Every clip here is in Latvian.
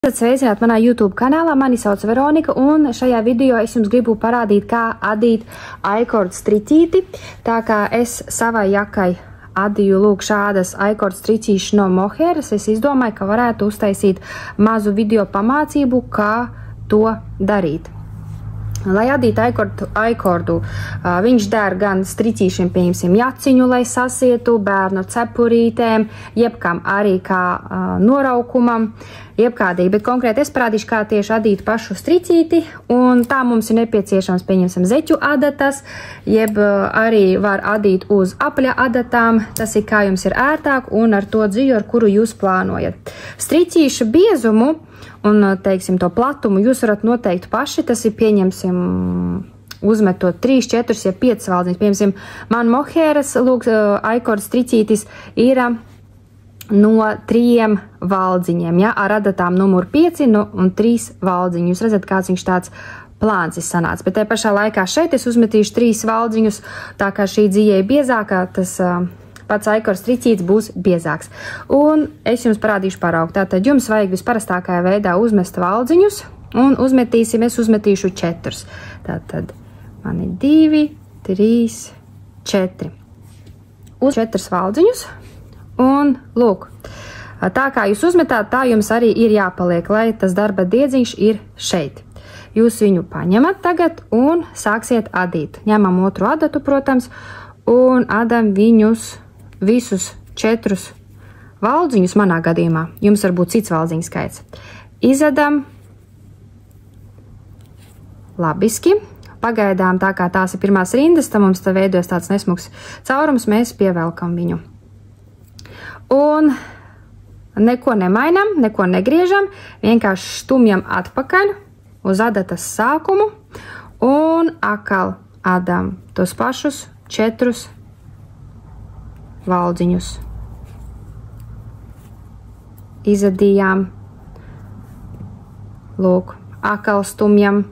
Sveicināt manā YouTube kanālā, mani sauc Veronika, un šajā video es jums gribu parādīt, kā adīt aikordu striķīti. Tā kā es savai jakai adīju lūk šādas aikordu striķīšas no Moheras, es izdomāju, ka varētu uztaisīt mazu video pamācību, kā to darīt. Lai adītu aikordu, viņš der gan striķīšiem, pieņemsim, jaciņu, lai sasietu, bērnu cepurītēm, jebkam arī kā noraukumam, jebkādīgi, bet konkrēti es parādīšu, kā tieši adīt pašu striķīti, un tā mums ir nepieciešams, pieņemsim, zeķu adatas, jeb arī var adīt uz apļa adatām, tas ir kā jums ir ērtāk, un ar to dzīju, ar kuru jūs plānojat. Striķīša biezumu un, teiksim, to platumu jūs varat noteikt paši, tas ir, pieņemsim, uzmetot 3, 4, ja 5 valdziņas. Pieņemsim, man Moheras, lūk, aikordu striķītis ir no 3 valdziņiem, ja, ar adatām numur 5 un 3 valdziņu. Jūs redzat, kāds viņš tāds plāns ir sanācis, bet te pašā laikā šeit es uzmetīšu 3 valdziņus, tā kā šī dzīve ir biezākā, tas pats aikordu striķītis būs biezāks. Un es jums parādīšu paraugu. Tātad jums vajag visparastākajā veidā uzmest valdziņus, un uzmetīsim, es uzmetīšu 4. Tātad man ir 2, 3, 4. Uz 4 valdziņus, un lūk, tā kā jūs uzmetāt, tā jums arī ir jāpaliek, lai tas darba diedziņš ir šeit. Jūs viņu paņemat tagad un sāksiet adīt. Ņemam otru adatu, protams, un adam viņus visus 4 valdziņus manā gadījumā. Jums var būt cits valdziņu skaits. Izadam labiski. Pagaidām, tā kā tās ir pirmās rindas, tad mums te veidojas tāds nesmuks caurums, mēs pievelkam viņu. Un neko nemainam, neko negriežam, vienkārši stumjam atpakaļ uz adatas sākumu un atkal adam tos pašus 4 valdziņus. Izadījām, lūk, atkal stumjam,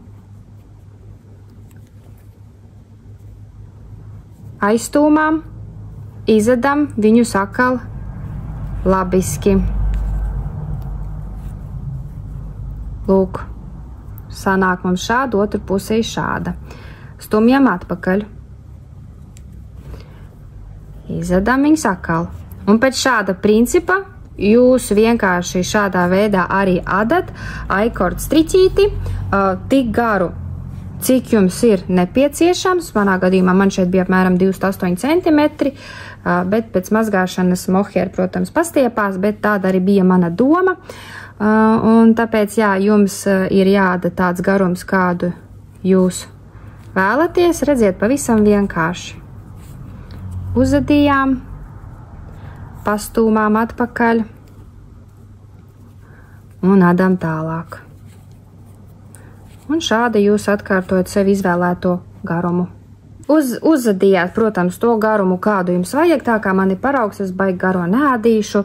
aizstūmām, izadam viņus atkal labiski. Lūk, sanāk mums šāda, otra pusē šāda. Stumjam atpakaļ. Izadam viņus atkal. Un pēc šāda principa jūs vienkārši šādā veidā arī adat aikordu striķīti tik garu, cik jums ir nepieciešams. Manā gadījumā man šeit bija apmēram 28 cm, bet pēc mazgāšanas Mohera, protams, pastiepās, bet tāda arī bija mana doma. Un tāpēc, jā, jums ir jāada tāds garums, kādu jūs vēlaties. Redziet, pavisam vienkārši. Uzadījām, pastūmām atpakaļ un adam tālāk. Un šādi jūs atkārtojat sev izvēlēto garumu. Uzadījāt, protams, to garumu, kādu jums vajag, tā kā man ir paraugs, es baigi garo neādīšu.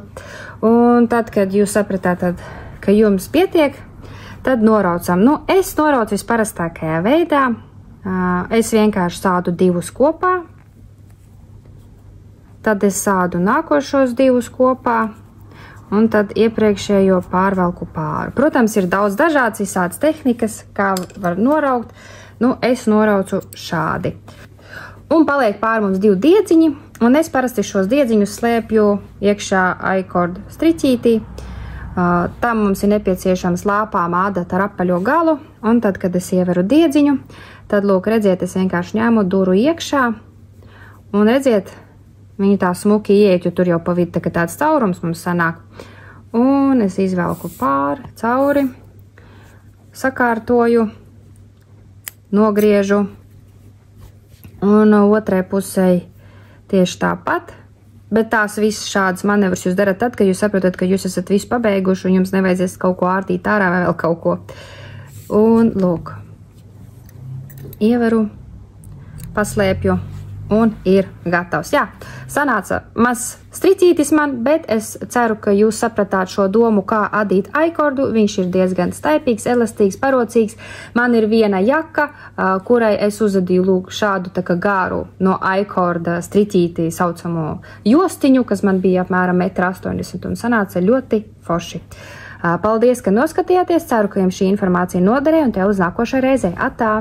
Un tad, kad jūs sapratāt, ka jums pietiek, tad noraucam. Nu, es noraucu visparastākajā veidā. Es vienkārši sādu 2 kopā. Tad es sādu nākošos 2 kopā, un tad iepriekšējo pārvelku pāri. Protams, ir daudz dažādas visādas tehnikas, kā var noraukt. Nu, es noraucu šādi. Un paliek pāri mums 2 diedziņi, un es parasti šos diedziņus slēpju iekšā aikordu striķītī. Tam mums ir nepieciešams lāpām ādata ar apaļo galu, un tad, kad es ieveru diedziņu, tad, lūk, redziet, es vienkārši ņēmu duru iekšā, un redziet, viņi tā smuki ieiet, jo tur jau pa vidu tāds caurums mums sanāk. Un es izvelku pāri, cauri, sakārtoju, nogriežu. Un otrai pusē tieši tāpat. Bet tās visas šādas manevras jūs darat tad, kad jūs saprotat, ka jūs esat visu pabeiguši un jums nevajadzēs kaut ko ārtīt ārā vai vēl kaut ko. Un lūk, ieveru, paslēpju. Un ir gatavs. Jā, sanāca mazs striķītis man, bet es ceru, ka jūs sapratāt šo domu, kā adīt aikordu. Viņš ir diezgan staipīgs, elastīgs, parocīgs. Man ir viena jaka, kurai es uzadīju lūk šādu tā kā gāru no aikorda striķīti saucamo jostiņu, kas man bija apmēram 1,80 m un sanāca ļoti forši. Paldies, ka noskatījāties, ceru, ka jums šī informācija noderēja un te uz nākošai reizei. Atā!